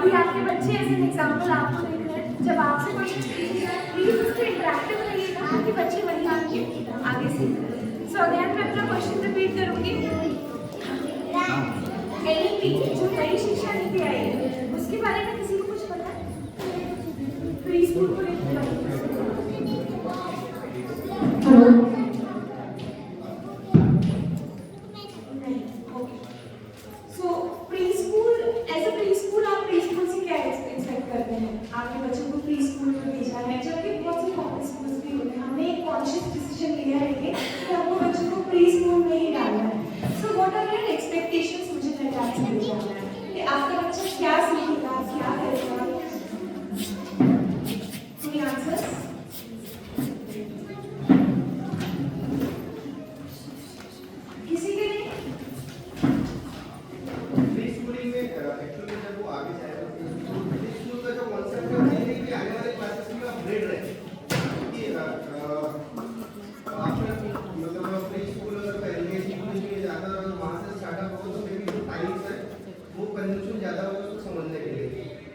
अभी आपके बच्चे ऐसे एग्जाम्पल आपको देख रहे हैं, जब आपसे क्वेश्चन पूछे जाए प्लीज उससे इंटरेक्टिव रहिएगा ताकि बच्चे वही आगे सीख रहे हैं। सो अगेन मैं अपना क्वेश्चन रिपीट करूंगी। एनईपी जो नई शिक्षा नीति आई है उसके बारे में किसी को कुछ पता है? प्री स्कूल को लेकर आपके बच्चों को प्री स्कूल में भेजा है, जबकि बहुत से पब्लिक स्कूल्स भी होते हैं। हमने एक कॉन्शियस डिसीजन लिया है कि हमको बच्चों को प्री स्कूल में ही डालना है। So what are your expectations, मुझे पहले आपसे जानना है कि आपका बच्चा क्या सीखेगा, क्या करेगा। कोई आंसर्स? किसी के नहीं? प्री स्कूलिंग में एक्चुअली जब वो आगे जाएगा प्री स्कूल का जो कॉन्सेप्ट है ये है कि आने वाले क्लासेस में अपग्रेड रहे कि आपने मतलब प्री स्कूल और एलकेजी में ज़्यादा वहाँ से स्टार्टअप हो तो मे बी जो टाइम्स है वो कंजम्पशन ज़्यादा होगा उसको समझने के लिए।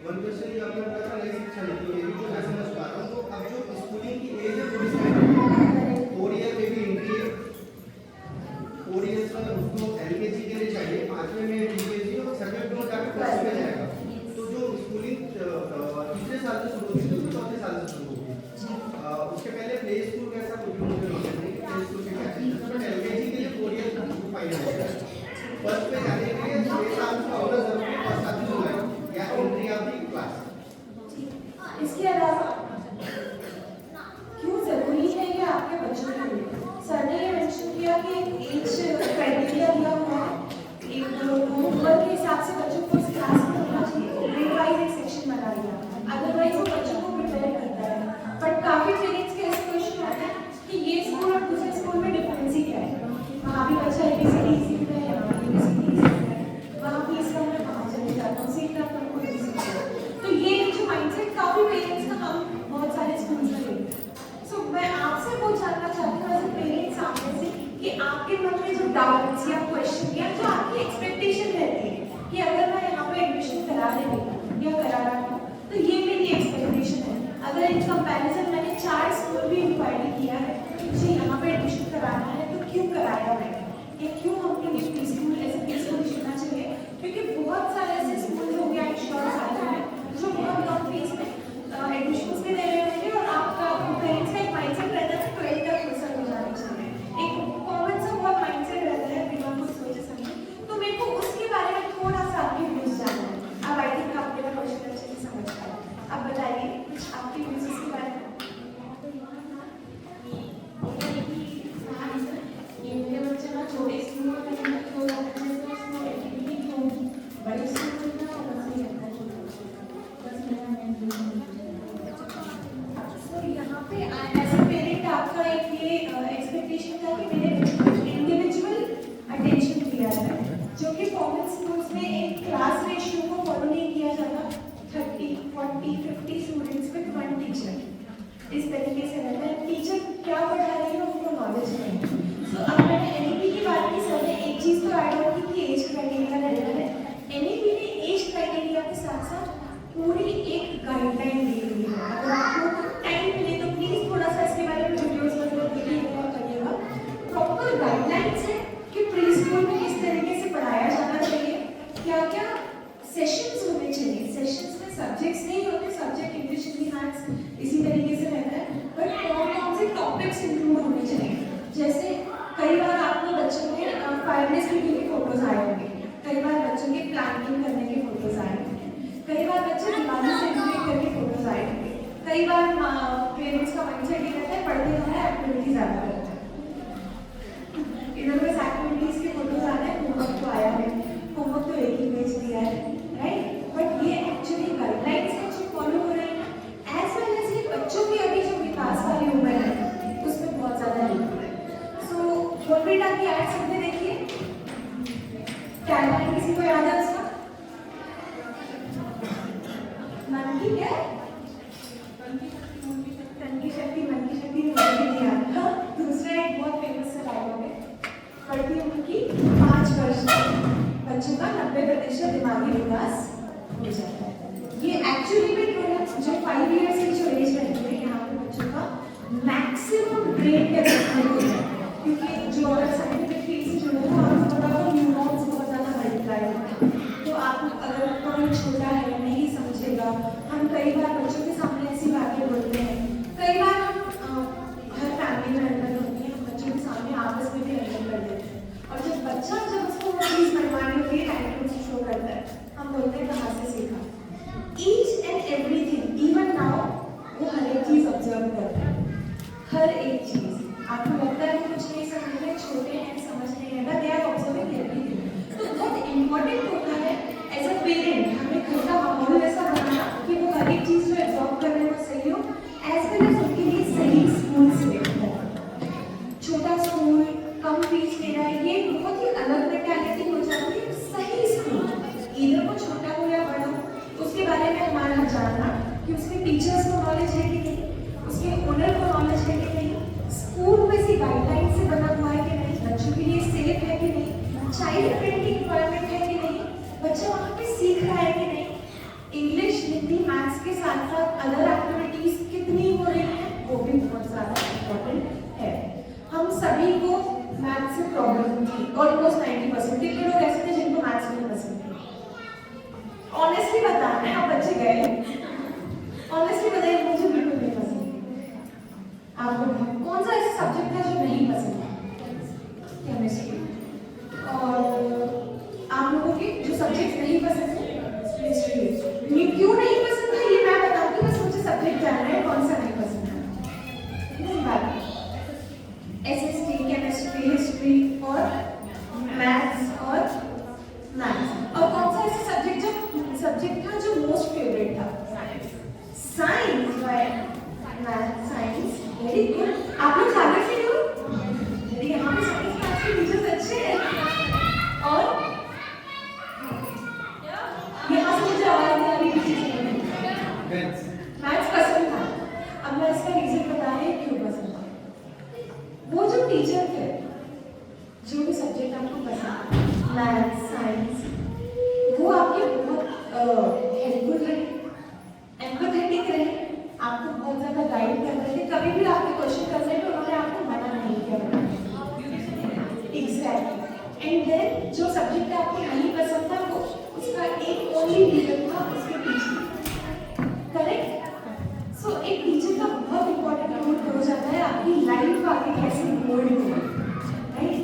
वन क्वेश्चन ये आपने बोला था नई शिक्षा नीति ये भी जो मैं समझ पा रहा हूँ तो अब जो स्कूलिंग की एज है थोड़ी सी 4 ईयर में भी एंट्री 4 ईयर्स में उसको एलकेजी के लिए चाहिए, 5वें में यूकेजी और 6वें में जाकर प्लस में जाएगा। तो जो स्कूलिंग तीसरे साल से शुरू होती है तो चौथे साल से शुरू होगी। उसके पहले प्ले स्कूल कैसा कुछ मुझे नॉलेज नहीं कि प्ले स्कूल के क्या चीज़ है, बट एलकेजी के लिए 4 ईयर फाइनल है। फर्स्ट में जाने के लिए 6 साल का होना जरूरी है, फर्स्ट साल शुरू है या एंट्री ऑफ द क्लास। इसके अलावा क्यों जरूरी है ये आपके बच्चों के लिए? सर ने ये मेंशन किया कि एक एज क्राइटेरिया दिया हुआ है, एक उम्र के हिसाब से बच्चों को इस क्लास में होना चाहिए, ग्रेड वाइज एक सेक्शन बना दिया, अदरवाइज वो बच्चों को प्रिपेयर करता है। बट काफी पेरेंट्स के ऐसे क्वेश्चन आते हैं कि ये स्कूल और दूसरे स्कूल में डिफरेंस ही क्या है? वहाँ भी बच्चा एबीसीडी सीखता है, यहाँ भी एबीसीडी सीखता है, वहाँ भी इसका मैं कहाँ चले जाता हूँ सीखता हूँ तो नहीं सीखता। तो ये जो माइंडसेट काफी पेरेंट्स का हम बहुत सारे स्कूल्स में देखते हैं। सो मैं आपसे वो जानना चाहती हूँ एज ए पेरेंट्स सामने से कि आपके मन में जो डाउट्स या क्वेश्चन या जो आपकी एक्सपेक्टेशन रहती है कि अगर मैं यहाँ पे एडमिशन करा देती या करा रहा हूँ तो ये मेरी एक्सपेक्टेशन है। अगर इन कंपैरिजन मैंने 4 स्कूल भी इंक्वायरी किया है मुझे यहाँ पे एडमिशन कराना है तो क्यों कराया मैंने, या क्यों हमको ये प्री स्कूल ऐसे प्री स्कूल चुनना चाहिए? क्योंकि बहुत सारे ऐसे स्कूल होंगे आई श्योर सारे हैं जो बहुत कम फीस में एडमिशन भी दे रहे होंगे और आपका पेरेंट्स का एक माइंडसेट रहता है 12th तक फुर्सत हो जानी चाहिए, एक कॉमन सा बहुत माइंडसेट रहता है बिना कुछ सोचे समझे। तो मेरे को उसके बारे में थोड़ा सा आपके व्यूज जानना है। अब आई थिंक आप मेरा क्वेश्चन अच्छे से समझ पाए। अब बताइए कुछ आपके व्यूज इसके बारे में। ये मेरे बच्चे ना छोटे स्कूल में क्यों जाते हैं तो उसमें एक्टिविटी क्यों बड़े स्कूल में ना बस नहीं रहता है बस मेरा मेन यहाँ पे एज ए पेरेंट आपका एक ये एक्सपेक्टेशन था कि मेरे इंडिविजुअल अटेंशन दिया जाए, जो कि कॉमन स्कूल्स में एक क्लास रेशियो को फॉलो नहीं किया जाता। 30, 40, 50 स्टूडेंट्स विद 1 टीचर इस तरीके से रहता है। टीचर क्या पढ़ा रही है उनको नॉलेज नहीं है। सो अब मैंने एनईपी की बात की, सर ने एक चीज़ तो ऐड ऑन की कि एज क्राइटेरिया रहता है। एनईपी ने एज क्राइटेरिया के साथ साथ पूरी एक गाइडलाइन दी हुई है। अगर आपको टाइम मिले तो प्लीज थोड़ा सा इसके बारे में वीडियोस वगैरह देखिएगा करिएगा। प्रॉपर गाइडलाइंस है कि प्री स्कूल में किस तरीके से पढ़ाया जाना चाहिए, क्या क्या सेशंस होने चाहिए। सेशंस में सब्जेक्ट्स नहीं होते, सब्जेक्ट इंग्लिश हिंदी मैथ्स इसी तरीके से रहता है, बट कौन कौन से टॉपिक्स इंक्लूड होने चाहिए। जैसे कई बार आपको बच्चों के फायरनेस मीटिंग के फोटोज आए होंगे, कई बार बच्चों के प्लानिंग करने के फोटोज आए होंगे, कई बार बच्चे दिवाली सेलिब्रेट करके फोटोज आए होंगे, कई बार पेरेंट्स का माइंडसेट ये रहता है पढ़ते हैं एक्टिविटी ज़्यादा करते हैं, इधर बस एक्टिविटीज़ के फोटोज आ रहे हैं, होमवर्क तो आया है, होमवर्क तो एक ही पेज दिया है, राइट। बट ये एक्चुअली गाइडलाइंस है जो फॉलो हो रही है, एज वेल एज ये बच्चों की अभी जो विकास वाली उम्र है उसमें बहुत ज़्यादा हेल्प हो रहा है। सो बोर्नविटा की एड सबने देखिए, टैगलाइन किसी को याद है उसका? मन की क्या? तन की शक्ति मन की शक्ति मुझे भी नहीं याद। दूसरा एक बहुत फेमस सा डायलॉग है, पढ़ती उम्र की 5 वर्ष तक बच्चों का 90% दिमागी विकास हो जाता है। ये एक्चुअली में जो 5 ईयर्स की जो एज रहती है यहाँ पे बच्चों का मैक्सिमम ब्रेन डेवलपमेंट होता है, क्योंकि जो अगर साइंटिफिक फील्ड से जुड़े हो आप थोड़ा बहुत न्यूरॉन्स बहुत ज़्यादा मल्टीप्लाई होते हैं। तो आप अगर कोई छोटा है नहीं समझेगा, हम कई बार बच्चों के सामने ऐसी बातें बोलते हैं, कई बार हम हर फैमिली में अंदर होती है, हम बच्चों के सामने आपस में भी अंदर कर देते हैं, और जब बच्चा जब उसको वो चीज़ मनवानी होती है टाइम शो करता है, हम बोलते हैं कहाँ से सीखा। Each and everything even now वो हर एक चीज़ ऑब्जर्व करता है, हर एक चीज़। आपको लगता है कि कुछ नहीं समझ रहे, छोटे हैं, समझ नहीं रहता, दे आर ऑब्जर्विंग एवरीथिंग। तो बहुत इम्पोर्टेंट होता है एज अ पेरेंट हमें घर का माहौल ऐसा बनाना कि वो हर एक चीज़ जो एब्जॉर्व कर रहे हैं वो सही हो, एज वेल एज उनके लिए सही स्कूल सिलेक्ट हो। छोटा स्कूल कम फीस ले रहा है, ये बहुत ही अलग मेंटालिटी हो जाती है। सही स्कूल इधर को छोटा हो या बड़ा हो, उसके बारे में हमारा जानना कि उसके टीचर्स को नॉलेज है कि नहीं, उसके ओनर को नॉलेज है कि नहीं, स्कूल वैसी गाइडलाइन से बना हुआ है कि नहीं, बच्चों के लिए सेफ है कि नहीं, चाइल्ड फ्रेंडली इन्वायरमेंट है कि नहीं, बच्चा वहाँ पे सीख रहा है कि नहीं, इंग्लिश हिंदी मैथ्स के साथ साथ अदर एक्टिविटीज कितनी हो रही है वो भी बहुत ज़्यादा इम्पोर्टेंट है। हम सभी को मैथ्स से प्रॉब्लम थी, ऑलमोस्ट 90%। कितने लोग ऐसे थे जिनको मैथ्स नहीं पसंद थी? ऑनेस्टली बताना है, आप बच्चे गए, ऑनेस्टली बताइए मुझे बिल्कुल नहीं पसंद। आपको कौन सा ऐसा सब्जेक्ट था जो नहीं पसंद था? केमिस्ट्री। और आप लोगों के जो सब्जेक्ट नहीं पसंद थे? हिस्ट्री। ये क्यों नहीं पसंद था ये मैं बताऊंगी, बस मुझे सब्जेक्ट जानना है कौन सा नहीं पसंद था। नहीं बात एसएसटी, केमिस्ट्री, हिस्ट्री और मैथ्स और कौन सा ऐसा सब्जेक्ट था जो मोस्ट फेवरेट था? Science. Math science very good. आप लोग सागर से हो? यहाँ पे साइंस मैथ्स के टीचर्स अच्छे हैं। और यहाँ से मुझे आवाज नहीं आ रही किसी से। मैथ्स पसंद था। अब मैं इसका रीजन बता रही हूँ क्यों पसंद था। वो जो टीचर थे, जो भी सब्जेक्ट आपको पसंद, मैथ्स साइंस, वो आपके बहुत हेल्पफुल रहे, एम्पैथेटिक रहे, आपको बहुत ज़्यादा गाइड कर रहे थे। कभी भी आपके क्वेश्चन कर रहे थे उन्होंने आपको मना नहीं किया। एग्जैक्टली। एंड देन जो सब्जेक्ट आपको नहीं पसंद था वो उसका एक ओनली रीजन था उसके पीछे। करेक्ट। सो एक टीचर का बहुत इंपॉर्टेंट रोल हो जाता है आपकी लाइफ आगे कैसे मोल्ड हो, राइट।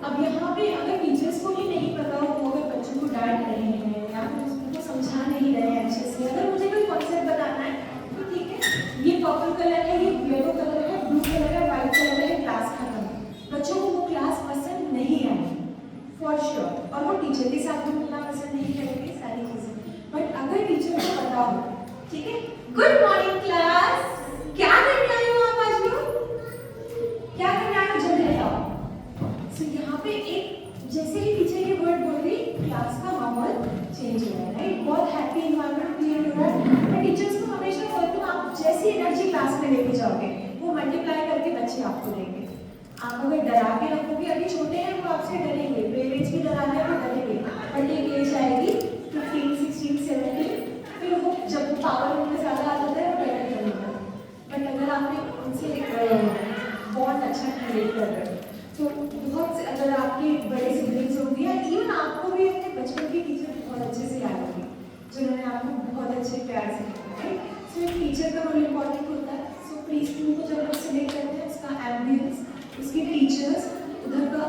अब यहाँ पे अगर टीचर्स को ही नहीं पता हो, वो अगर बच्चों को डांट रहे हैं या फिर उसको समझा नहीं रहे हैं अच्छे से, अगर मुझे कोई कॉन्सेप्ट बताना है तो ठीक है, ये पर्पल कलर है, ये येलो कलर है, ब्लू कलर है, व्हाइट कलर है, क्लास खत्म। बच्चों को वो क्लास पसंद नहीं आई फॉर श्योर, और वो टीचर के साथ भी मिलना पसंद नहीं करेंगे, सारी चीजें। बट अगर टीचर को पता हो, ठीक है, गुड मॉर्निंग क्लास, क्या करने आए हो आप आज लोग? क्या करने आए हो जल्दी बताओ। सो यहाँ पे एक जैसे ही टीचर ये वर्ड बोल रही, क्लास का माहौल चेंज हो रहा है, राइट। बहुत हैप्पी इन्वायरमेंट क्रिएट हो रहा है। मैं टीचर्स को हमेशा बोलती हूँ आप जैसी एनर्जी क्लास में लेके जाओगे वो मल्टीप्लाई करके बच्चे आपको देंगे। आप अगर डरा के रखोगे, अभी छोटे हैं वो आपसे डरेंगे, पेरेंट्स भी डरा रहे हैं वो डरेंगे, बट एक एज आएगी 15, 16, 17, फिर वो जब पावर उनमें ज़्यादा आ जाता है वो डर करेगा। बट अगर आपने उनसे बहुत अच्छा क्रिएट कर रहे हो तो बहुत से, अगर आपके बड़े सिबलिंग्स होंगे या इवन आपको भी अपने बचपन की टीचर बहुत अच्छे से याद होगी जिन्होंने आपको बहुत अच्छे प्यार से किया, राइट। सो एक टीचर का रोल इम्पॉर्टेंट होता है। सो प्री स्कूल को जब लोग सिलेक्ट करते हैं उसका एम्बियंस, उसके टीचर्स, उधर का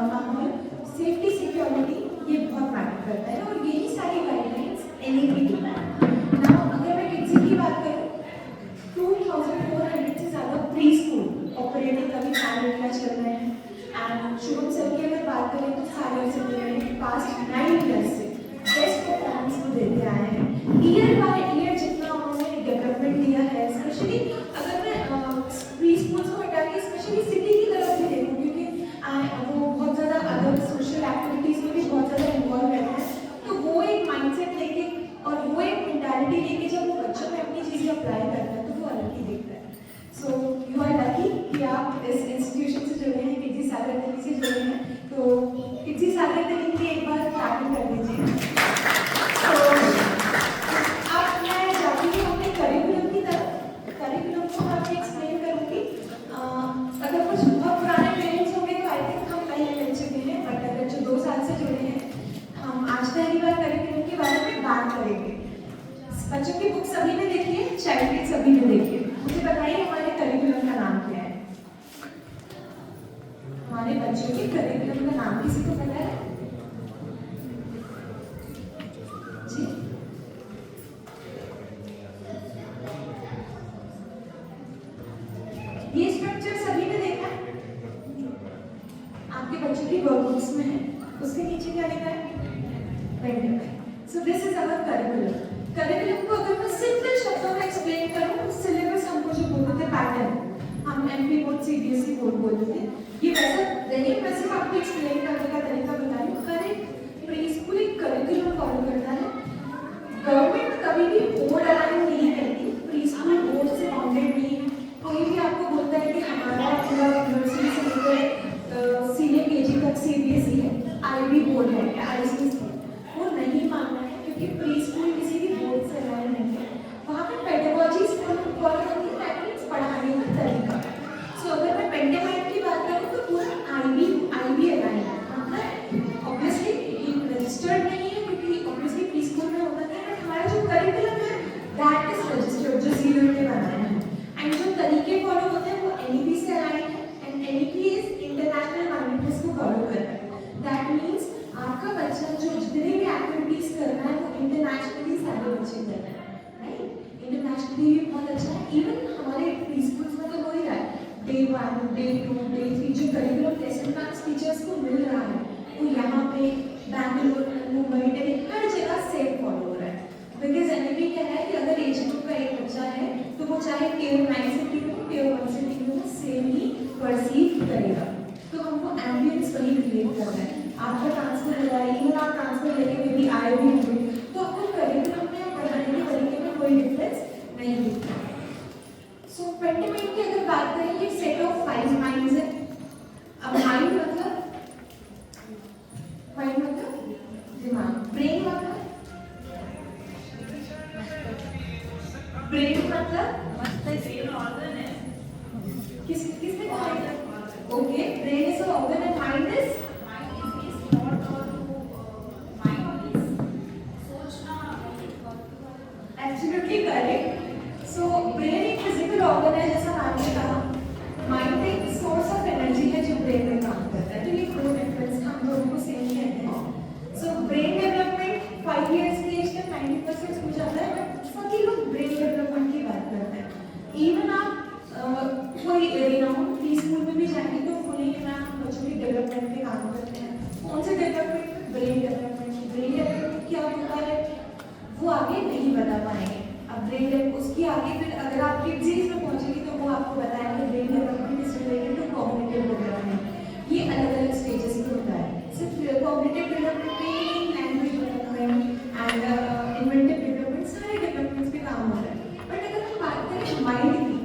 माहौल, सेफ्टी, सिक्योरिटी, ये बहुत मैटर करता है और यही सारी गाइडलाइंस एनईपी देता है। नाउ अगर मैं किड्स की बात करूँ, 2400 से ज़्यादा प्री स्कूल ऑपरेटिंग अभी पैन इंडिया चल रहे हैं। एंड शुभम सर की अगर बात करें तो सागर से पास्ट 9 ईयर्स से बेस्ट परफॉर्मेंस वो देते आए हैं। ईयर बाय ईयर जितना उन्होंने डेवलपमेंट दिया है, स्पेशली अगर मैं प्री स्कूल्स को हटा के स्पेशली सिटी की तरफ भी देखूँ, क्योंकि वो बहुत ज़्यादा अदर सोशल एक्टिविटीज़ में भी बहुत ज़्यादा इन्वॉल्व रहते हैं, तो वो एक माइंडसेट लेके और वो एक मेंटालिटी लेके जब वो बच्चों में अपनी चीज़ें अप्लाई करता है तो वो अलग ही दिखता है। सो यू आर लकी कि आप इस इंस्टीट्यूशन से जुड़े हैं, किड्जी सागर दिल्ली से जुड़े हैं, तो किड्जी सागर दिल्ली की एक बार क्लैपिंग कर दीजिए। बच्चों की बुक सभी ने देखी है, चाइल्ड किट सभी ने देखी है। मुझे बताइए हमारे करिकुलम का नाम क्या है? हमारे बच्चों के करिकुलम का नाम किसी को पता है? जी ये स्ट्रक्चर सभी ने देखा है? आपके बच्चों की वर्कबुक्स में है। उसके नीचे क्या लिखा है? Pandemic. So this is our curriculum. Curriculum को अगर मैं सिंपल शब्दों में एक्सप्लेन करूं तो सिलेबस हमको जो बोलते थे पैटर्न, हम एमपी बोर्ड सीबीएसई बोर्ड बोलते थे, ये वैसा नहीं। मैं सिर्फ आपको एक्सप्लेन करने का तरीका बता रही हूँ। हर एक प्री स्कूल एक करिकुलम फॉलो करता है। गवर्नमेंट कभी भी बोर्ड अलाइन नहीं करती, प्री स्कूल बोर्ड से बाउंडेड नहीं है। कोई भी आपको बोलता है कि हमारा पूरा यूनिवर्सिटी से लेकर सीनियर केजी तक सीबीएसई है, आईबी बोर्ड है या आईसीएसई, वो नहीं मानना है क्योंकि प्री स्कूल किसी भी बोर्ड से अलाइन नहीं है। वहाँ पे पेडागोजीज फॉलो होती है, दैट मींस पढ़ाने का तरीका। सो अगर मैं पेंडेमाइट की बात करूँ तो पूरा आईबी अलाइन है। मतलब ऑब्वियसली रजिस्टर्ड नहीं है क्योंकि ऑब्वियसली प्री स्कूल में होता नहीं है, बट हमारा जो करिकुलम है दैट इज रजिस्टर्ड, जो सीनियर ने बनाया है। एंड जो तरीके फॉलो होते हैं वो एनईपी से अलाइन है, and NEP is international mindness को फॉलो कर रहा है। दैट मींस आपका बच्चा जो जितने भी एक्टिविटीज कर रहा है वो इंटरनेशनली सारे बच्चे कर रहे हैं, राइट? इंटरनेशनली भी बहुत अच्छा है। इवन हमारे प्री स्कूल्स में तो हो ही रहा है, डे 1, डे 2, डे 3 जो करिकुलम लेसन प्लान्स टीचर्स को मिल रहा है वो यहाँ पे बैंगलोर, मुंबई, दिल्ली हर जगह सेम फॉलो हो रहा है। बिकॉज एनईपी कह रहा है कि अगर एज ग्रुप का एक बच्चा है तो वो चाहे टियर 9 से टियर 2, टियर 1 से टियर 2 में सेम ही परसीव करेगा। तो हमको एम्बियंस वही क्रिएट करना है। आपका ट्रांसफर हो रहा है, इवन आप ट्रांसफर लेके भी आए भी होंगे तो आपको करिकुलम में पढ़ाने के तरीके में कोई डिफरेंस नहीं दिखता। सो पेंडेमिक की अगर बात करें, ये सेट ऑफ 5 माइंड्स है। अब माइंड मतलब दिमाग, ब्रेन मतलब किसने कहा है? Okay, brain is organ and mind is absolutely correct. So brain एक फिजिकल ऑर्गन है जैसा नाम ने कहा, माइंड एक सोर्स ऑफ एनर्जी है जो ब्रेन में काम करता है। तो ये दो डिफरेंस हम दोनों को सेम कहते हैं। सो ब्रेन डेवलपमेंट 5 इयर्स की एज तक 90% हो जाता है, बट सभी लोग ब्रेन डेवलपमेंट की बात करते हैं। इवन आप कोई रिनाउंड प्री स्कूल में भी जाएंगे तो बोलेंगे मैम हम बच्चों के डेवलपमेंट पे काम करते हैं। कौन से development? Brain development. Brain development क्या होता है वो आगे नहीं बता पाएंगे। अब ब्रेन डेवलप उसकी आगे फिर अगर आप किड्स में पहुंचेंगे तो वो आपको बताएंगे brain development is related to cognitive development. ये अलग अलग स्टेजेस में होता है। सिर्फ कॉग्निटिव डेवलपमेंट में ही language development and inventive development सारे डेवलपमेंट्स पे काम हो रहा है। बट अगर हम बात करें माइंड की,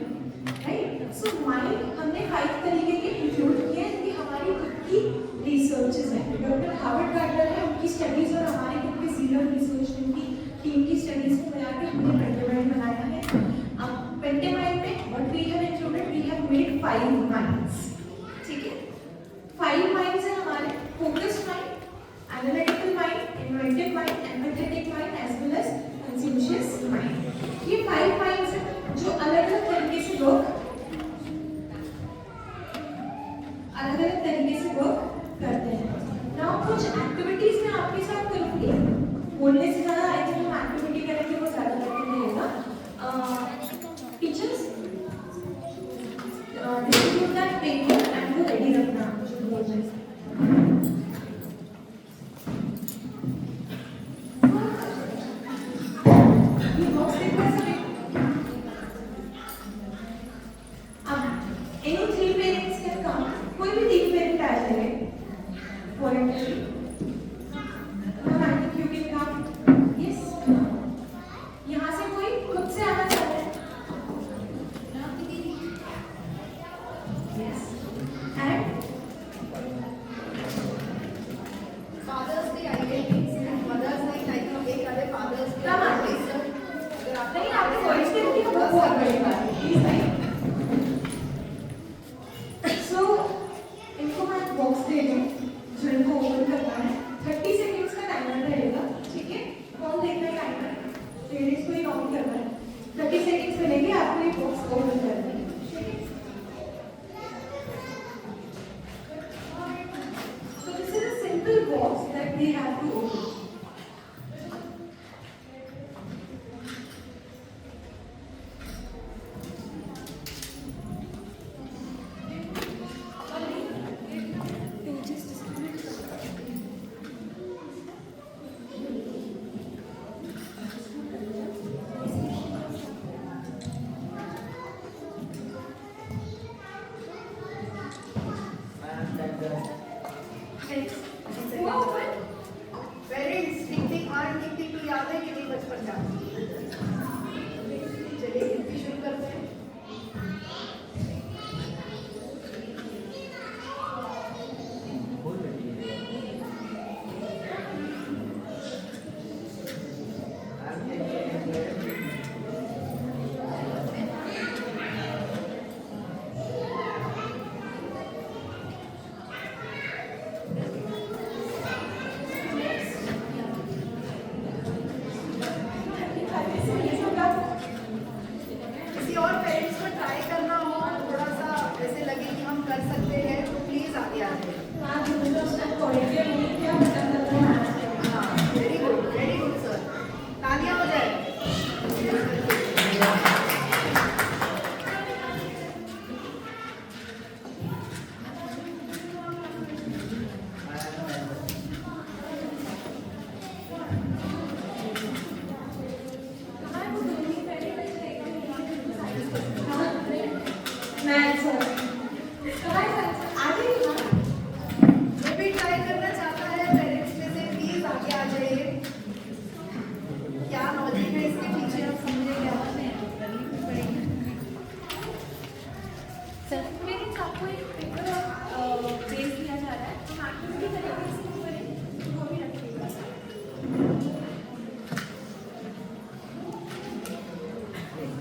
राइट? सो माइंड हमने 5 तरीके के इंक्लूड किए हैं कि हमारी खुद की रिसर्चेस हैं। डॉक्टर हार्वर्ड गार्डनर है, उनकी स्टडीज और हमारे खुद के सीनियर रिसर्च की टीम की स्टडीज को मिला के हमने पेंडेमाइट बनाया है। अब पेंडेमाइट में what we have included, we have made 5 minds. ठीक है, 5 माइंड्स हैं हमारे: focused mind, analytical mind, inventive mind, empathetic mind as well as conscious mind. ये 5 माइंड्स हैं जो अलग अलग तरीके से वर्क करते हैं। नाउ कुछ एक्टिविटीज मैं आपके साथ करूंगी, बोलने से ज़्यादा आई थिंक हम एक्टिविटी करेंगे वो ज़्यादा बेटर रहेगा। Teachers distribute that paper and वो रेडी रखना जो बोल रहे हैं। ये बॉक्स देख कर सके। अब एनी 3 पेरेंट्स कैन कम, कोई भी 3 पेरेंट आ जाएंगे voluntarily. I think you can come. Yes. यहाँ से कोई खुद से आना चाहता है? Yes. And Fathers Day ideally, Mothers Night like हम एक आधे Fathers Day कम आते हैं। नहीं आपने वॉइस दे दी वो बहुत बड़ी बात है। Please नहीं। So इनको मैं बॉक्स दे दूँ जो इनको ओपन करना है। 30 सेकंड्स का टाइमर रहेगा, ठीक है? कौन देखना है टाइमर? लेडीज को ही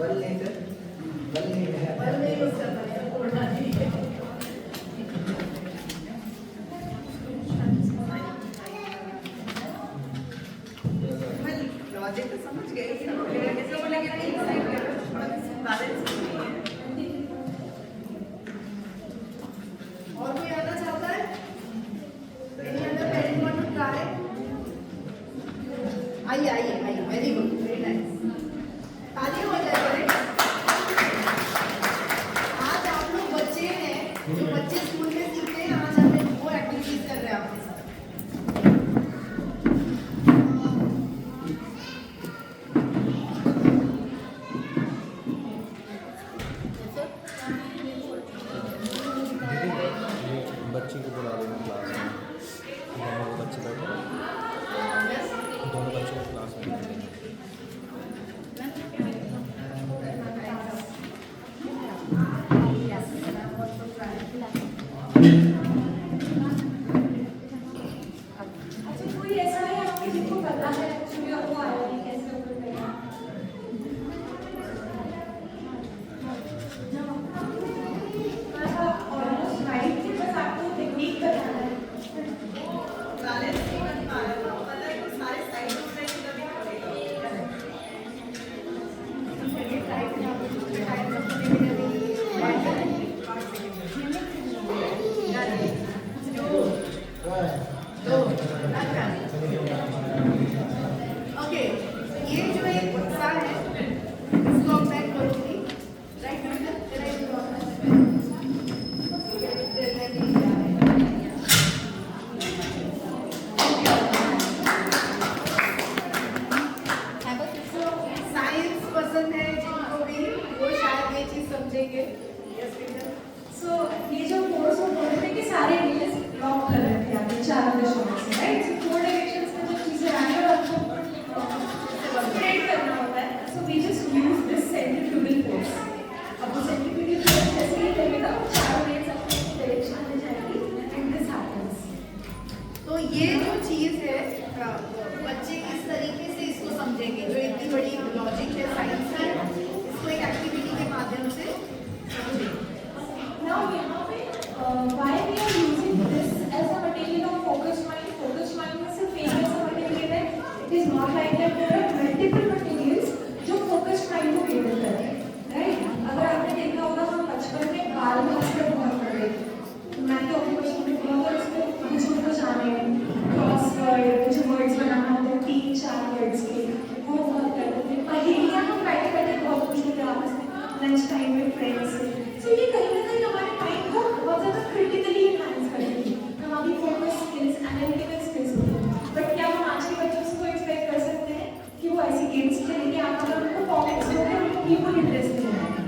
बल नहीं थे, बल नहीं है। बल नहीं यूज करना है, उल्टा नहीं है। लॉजिक तो समझ गए, कैसे बोलेंगे एक साइड करो, थोड़ा बैलेंस नहीं है। और कोई आना चाहता है? Any other parent want to try? आइए आइए आइए, वेरी गुड, वेरी नाइस। तालियां हो जाए बड़े। आज आप लोग बच्चे हैं जो बच्चे स्कूल में सीखते हैं, आज हम वो एक्टिविटीज कर रहे हैं आपके साथ। बच्ची को बुला देना क्लास में, दोनों बच्चे बैठे दोनों बच्चों को क्लास में बैठे। अच्छा कोई ऐसा है आपके जिनको पता है एक्चुअली आपको आया नहीं कैसे ओपन करना? ऑलमोस्ट राइट थे, बस आपको टेक्निक बताना है। बैलेंस नहीं बन पा रहा था, पता है कि सारे साइड से कभी पड़ेगा। ओके, ये जो एक बच्चा है इसको मैं करूँगी, राइट बेटा, तेरा ये साइंस पसंद है जिनको भी, वो शायद ये चीज समझेंगे। यस बेटा। सो ये जो कोर्स हो बोल रहे थे कि सारे रील्स लॉक कर रहे थे आपके चारों दिशाओं से, राइट? सो 4 डायरेक्शंस में जो चीजें आ रही है आपको स्प्रेड करना होता है। So we just use this centrifugal force. अब वो सेंट्रीफ्यूगल फोर्स जैसे ही लगेगा चारों रील्स अपने डायरेक्शन में जाएगी एंड दिस हैपेंस। तो ये जो चीज है बच्चे किस तरीके से इसको समझेंगे, जो इतनी बड़ी लॉजिक है, साइंस है, इसको एक एक्टिविटी के माध्यम से समझेंगे। Now यहाँ पे why we are using this as a material of focused mind? Focused mind में सिर्फ एक ऐसा material है, it is not like that there are multiple materials जो focused mind को cater करते हैं, right? अगर आपने देखा होगा हम बचपन में बाल में उसके बहुत पढ़े, मैं तो अपने बचपन में बहुत और उसमें कुछ जाने क्रॉसवर्ड कुछ वर्ड्स बनाना होते हैं 3-4 वर्ड्स के, वो बहुत करते थे। पहेलियाँ हम बैठे बैठे बहुत पूछते थे आपस में लंच टाइम में फ्रेंड्स से। तो ये कहीं ना कहीं हमारे माइंड को बहुत ज़्यादा क्रिटिकली इन्हांस करती थी, हमारी फोकस स्किल्स, एनालिटिकल स्किल्स होती है। बट क्या हम आज के बच्चों से को एक्सपेक्ट कर सकते हैं कि वो ऐसी गेम्स खेलेंगे? आप अगर उनको कॉमिक्स दोगे उनको बिल्कुल इंटरेस्ट नहीं आएगा।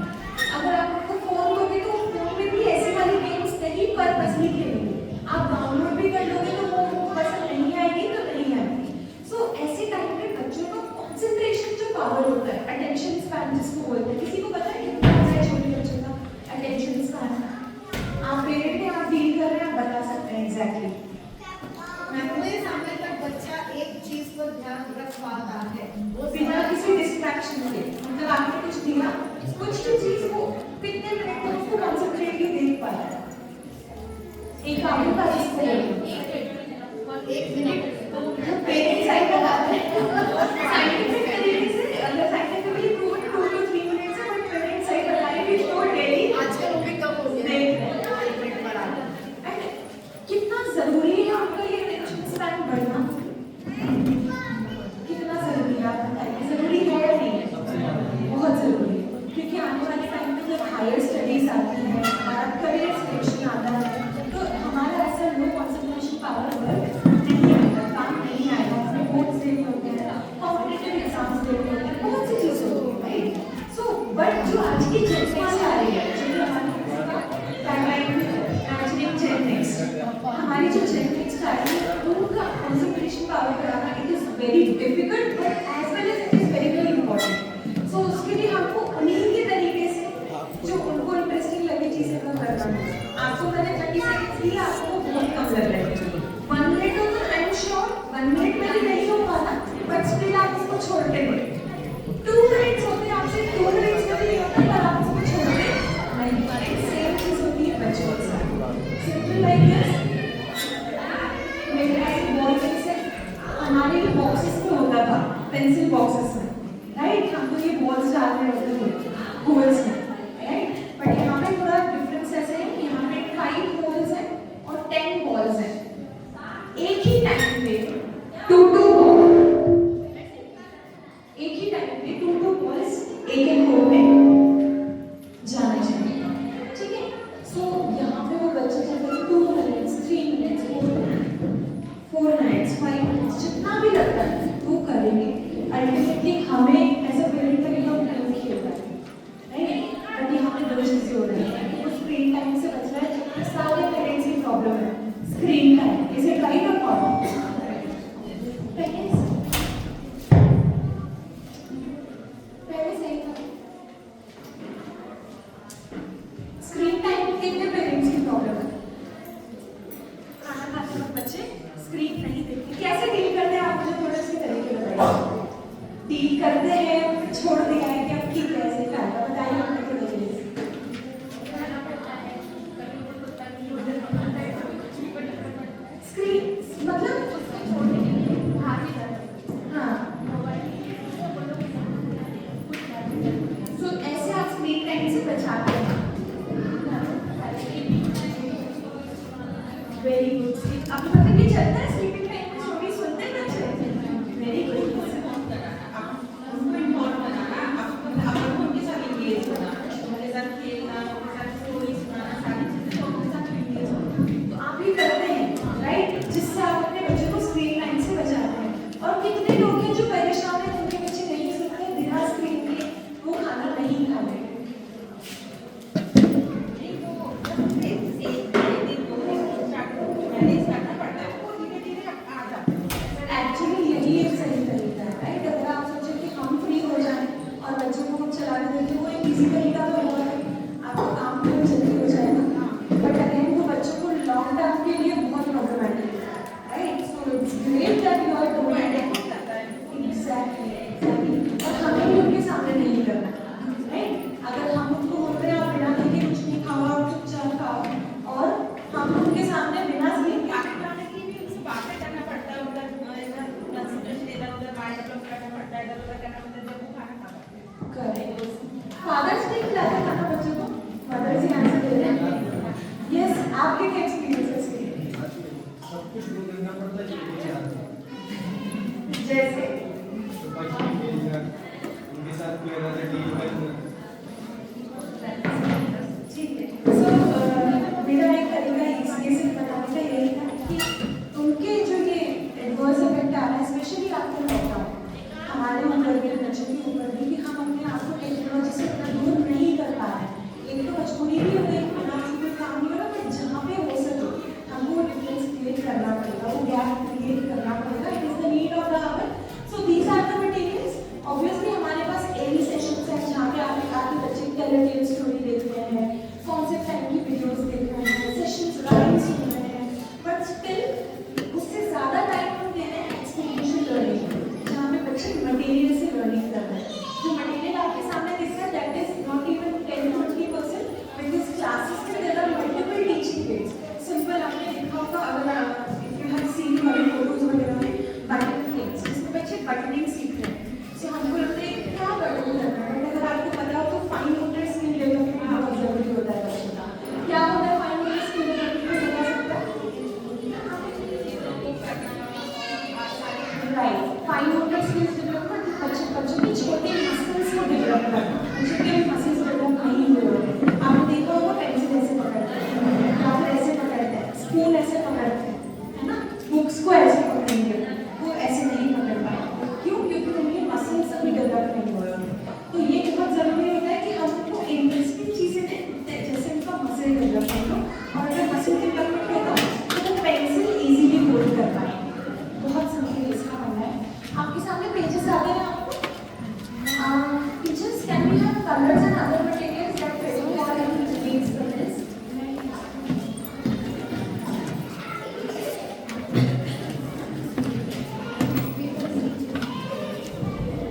अगर आप उनको फोन दोगे तो फोन में भी ऐसी वाली गेम्स नहीं पर्पसली खेलेंगे। आप डाउनलोड भी कर लोगे तो वो उनको पसंद नहीं आएगी तो नहीं आएगी। सो ऐसे टाइम पे बच्चों का कॉन्सेंट्रेशन जो पावर होता है, अटेंशन स्पैन जिसको बोलते हैं, किसी को पता है कितना है छोटे बच्चों का अटेंशन स्पैन? आप पेरेंट हैं, आप डील कर रहे हैं, आप बता सकते हैं एग्जैक्टली। कितने समय तक बच्चा एक चीज पर ध्यान रख पाता है, वो बिना किसी डिस्ट्रैक्शन के, मतलब आपने कुछ दिया, कुछ भी चीज को कितने मिनट तक उसको कॉन्सेंट्रेटली देख पाता है? एक आपके पास एक मिनट पेरेंट साइड लगाते हैं साइंटिफिक तरीके से, अगर साइंटिफिकली प्रूवन 2 to 3 मिनट्स है, बट पेरेंट साइड बताए कि वो डेली आजकल वो भी कम हो गया देख रहे हैं। एक मिनट बढ़ा। एंड कितना जरूरी है आपका ये अटेंशन स्पैन बढ़ना? कितना जरूरी है आप बताइए? जरूरी है या नहीं है? बहुत जरूरी है, क्योंकि आने वाले टाइम में जब हायर स्टडीज आती है, हमारा करियर सिलेक्शन आता है, तो हमारा ऐसा लो कॉन्सेंट्रेशन पावर वर्क नहीं आएगा, काम नहीं आएगा। अपने बोर्ड्स देने होते हैं, कॉम्पिटिटिव एग्जाम्स देने होते हैं, बहुत सी चीज़ें होती हैं, राइट? सो बट जो आज की जनरेशन आ रही है, जो हमारी टाइमलाइन इमेजिनिंग जेन नेक्स्ट, हमारी जो जेन नेक्स्ट आ रही है, उनका कॉन्सेंट्रेशन पावर बढ़ाना it is very difficult, but as well as it is very very important. So उसके लिए हमको उन्हीं के तरीके से जो उनको इंटरेस्टिंग लगे चीज़ें को करना है। आपको मैंने 30 सेकंड्स दिए, आपको बहुत कम लग रहा है। 1 मिनट हो तो आई एम श्योर 1 मिनट में भी नहीं हो पाना, बट स्टिल आप उसको छोड़ते नहीं। 2 मिनट्स होते हैं, आपसे 2 मिनट्स में पेंसिल बॉक्सेस में, राइट? हम तो ये बॉल्स डाल रहे होते हैं होल्स में, राइट? बट यहाँ पे थोड़ा डिफरेंस ऐसे है कि यहाँ पे 5 होल्स हैं और 10 बॉल्स हैं। एक ही टाइम पे 2 बॉल्स एक होल में जाना चाहिए, ठीक है? सो यहाँ पे वो बच्चे कहते हैं 2 मिनट्स, 3 मिनट्स, 4 मिनट्स, 5 मिनट्स, जितना भी लगता है वो करेंगे। अल्टीमेटली हमें एज अ पेरेंट का भी टाइम नहीं होता है, राइट? बट यहाँ पे 2 चीज़ें हो रही है, वो स्क्रीन टाइम से बच रहा है, जो सारे पेरेंट्स की प्रॉब्लम है screen time. Is it right और नॉट? पहले सही था। स्क्रीन टाइम कितने पेरेंट्स की प्रॉब्लम है? खाना खाते वक्त बच्चे स्क्रीन नहीं देखते, कैसे डील करते हैं आप मुझे थोड़ा इसके तरीके बताइए। डील करते हैं, छोड़ दिया है कि अब ठीक है ऐसे खाएगा, बताइए अपने के तरीके से। स्क्रीन मतलब हाँ, सो ऐसे आप स्क्रीन टाइम से बचाते हैं। Very good. आपको पता भी चलता है स्लीपिंग टाइम में स्टोरी सुनते हैं बच्चे? Very good. उनको इन्वॉल्व बनाना, आपको उनके साथ इंगेज होना, उनके साथ खेलना, उनके साथ स्टोरी सुनाना, सारी चीजें तो उनके साथ इंगेज होना। तो आप भी करते हैं, राइट? जिससे आप अपने बच्चे को स्क्रीन टाइम से बचाते हैं। और कितने लोग हैं जो परेशान हैं, उनके बच्चे नहीं सुनते, बिना स्क्रीन के वो खाना नहीं खाते। एक्चुअली यही एक सही तरीका है, राइट? अगर आप सोचें कि हम फ्री हो जाएं और बच्चों को हम चलाने देते, वो एक इजी तरीका तो होगा, आपका काम भी जल्दी हो जाएगा। बट अगेन वो बच्चों को लॉन्ग टर्म के लिए बहुत प्रॉब्लमेटिक है, right? So it's great that you are doing it. Exactly. और हमें भी उनके सामने नहीं करना, राइट? अगर हम उनको बोल रहे हैं आप बिना देखे कुछ नहीं खाओ, आप चुपचाप खाओ, और हम उनके सामने बिना स्क्रीन के खाने की भी उनसे बातें करना पड़ता है, उधर कंसंट्रेशन इधर माइंड अपलोड करना पड़ता है, इधर उधर करना पड़ता है, जब वो खाना खा पाते हैं। करेक्ट। फादर्स डे खिलाते खाना बच्चों को? मदर्स ही आंसर दे रहे हैं। यस, आपके क्या एक्सपीरियंस है इसके? सब कुछ वो करना पड़ता है जो बच्चे आते हैं। जैसे तो बच्चे खेलना, उनके साथ कोई अलग डील करना। ठीक है। सो मेरा एक तरीका ये सिर्फ बताने का यही था कि उनके जो ये एडवर्स इफेक्ट आ रहा है, स्पेशली आपको लॉकडाउन, हमारे ऊपर भी, बच्चों के ऊपर भी, कि हम अपने आप को टेक्नोलॉजी से इतना दूर नहीं कर पा रहे हैं। एक तो मजबूरी भी हो गई, बिना कोई काम नहीं हो रहा, बट जहाँ पे हो सके हमको डिफरेंस क्रिएट करना पड़ेगा, वो गैप क्रिएट करना पड़ेगा। It is the need of the hour. So these are the materials. Obviously हमारे पास एनी सेशंस हैं जहाँ पे आपके बच्चे टेलीविजन स्टोरी देख रहे हैं, कॉन्सेप्ट टाइम की वीडियोस देख रहे हैं, सेशंस राइम्स सुन रहे हैं, बट स्टिल उससे ज़्यादा टाइम हम दे रहे हैं एक्सपीरियंशियल लर्निंग, जहाँ पे बच्चे मटेरियल से लर्निंग कर रहे हैं। जो मटेरियल आपके सामने दिख रहा है that is not even 10-20%, because classes में there are multiple teaching aids. Simple आपने देखा होगा, अगर इफ यू हैव सीन हमारे फोटोज वगैरह में बटन फ्लिप्स, जिसमें बच्चे बटनिंग सीख रहे हैं। सो हमको लगता है कि क्या बटन करना है, बट अगर आपको पता हो तो फाइन मोटर स्किल डेवलपमेंट बहुत जरूरी होता है बच्चों का। क्या होता है फाइन मोटर स्किल डेवलपमेंट, बता सकता है? Right, fine motor skills development बच्चों की छोटी मसल्स को डेवलप करना, जिनके मसल्स डेवलप नहीं हुए होते। आपने देखा होगा पेंसिल ऐसे पकड़ते हैं, रबर ऐसे पकड़ते हैं, स्पून ऐसे पकड़ते हैं, है ना? बुक्स को ऐसे पकड़ेंगे, वो ऐसे नहीं पकड़ पाएंगे। क्यों? क्योंकि उनके मसल्स अभी डेवलप नहीं हुए होते। तो ये बहुत जरूरी होता है कि हम उनको इंटरेस्टिंग चीज़ें दें, जैसे उनका मसल डेवलपमेंट हो, और अगर मसल डेवलपमेंट होगा तो वो पेंसिल इजीली होल्ड कर पाएंगे। बहुत सिंपल इसका बनना है। आपके सामने पेजेस आ गए हैं आपको। Teachers, can we have colours and other materials that page for needs the this?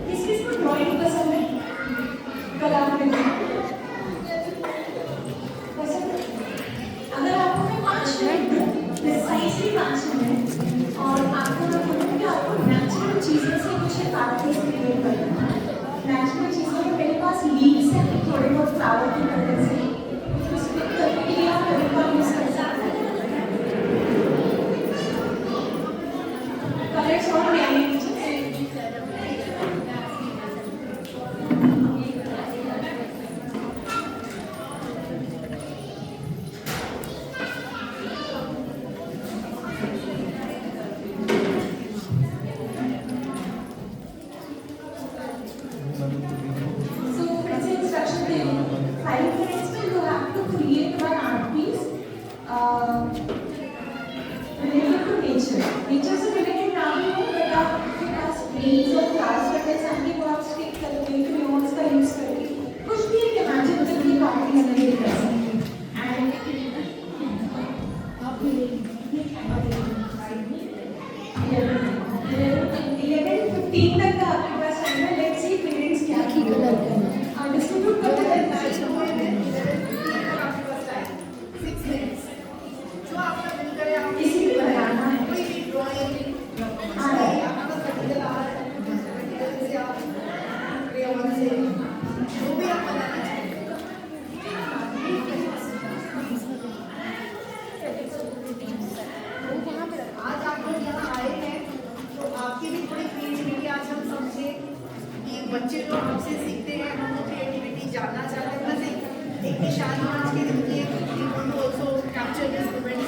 किस-किस को ड्राइंग पसंद है? कला में पसंद है? अगर आपको मैं 5 मिनट दूं, प्रिसाइजली 5 मिनट, और आपको मैं बोलूँ कि आपको नेचुरल चीज़ों से कुछ एक आर्टिस्ट एग्जाम्पल को आप स्टिक करोगे क्रेयॉन्स का यूज करके कुछ भी एक इमेजिन करके कॉपी बनाने कर सकते हैं एंड आप 11:15 तक का आपके पास टाइम है। लेट्स सी पेरेंट्स क्या की कलर करना और डिस्ट्रीब्यूट करते हैं जो आपका दिल करे आप किसी भी बनाना है कोई भी ड्राइंग जो भी आप बनाना चाहें। आज आप लोग यहाँ आए हैं तो आपकी भी थोड़ी क्रिएटिविटी आज हम समझे कि बच्चे जो आपसे सीखते हैं हम लोग क्रिएटिविटी जानना चाहते हैं। बस एक निशानी आज के दिन की है कि ऑल्सो कैप्चर दिस मोमेंट